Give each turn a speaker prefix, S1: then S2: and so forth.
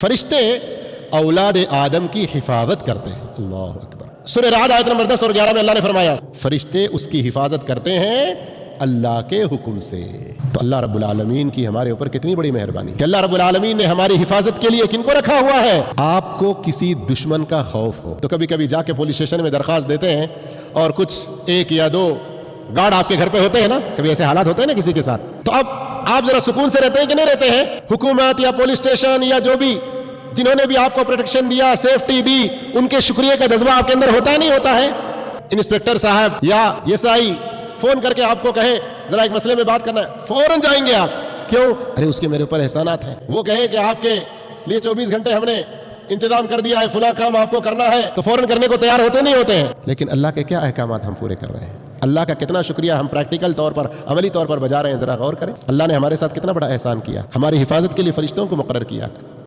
S1: फरिश्ते औलाद आदम की हिफाजत करते हैं। अल्लाह अकबर। सूरह राद आयत नंबर 10 और 11 में अल्लाह ने फरमाया, फरिश्ते उसकी हिफाजत करते हैं अल्लाह के हुक्म से। तो अल्लाह रब्बुल आलमीन की हमारे ऊपर कितनी बड़ी मेहरबानी कि अल्लाह रब्बुल आलमीन ने हमारी हिफाजत के लिए किनको रखा हुआ है। आपको किसी दुश्मन का खौफ हो तो कभी कभी जाके पुलिस स्टेशन में दरखास्त देते हैं और कुछ एक या दो गार्ड आपके घर पे होते हैं ना, कभी ऐसे हालात होते हैं ना किसी के साथ, तो अब आप जरा सुकून से रहते हैं कि नहीं रहते हैं? हुकूमत या पुलिस स्टेशन या जो भी जिन्होंने भी आपको प्रोटेक्शन दिया, सेफ्टी दी, उनके शुक्रिया का जज्बा आपके अंदर होता है नहीं होता है? इंस्पेक्टर साहब या एसआई फोन करके आपको कहे जरा एक मसले में बात करना है, फौरन जाएंगे आप। क्यों? अरे उसके मेरे ऊपर एहसानात हैं। वो कहे कि आपके लिए 24 घंटे हमने इंतजाम कर दिया है, फुला काम आपको करना है, तो फौरन करने को तैयार होते नहीं होते हैं। लेकिन अल्लाह के क्या अहकामात हम पूरे कर रहे हैं, अल्लाह का कितना शुक्रिया हम प्रैक्टिकल तौर पर, अमली तौर पर बजा रहे हैं, जरा गौर करें। अल्लाह ने हमारे साथ कितना बड़ा एहसान किया, हमारी हिफाजत के लिए फरिश्तों को मुकर्रर किया है।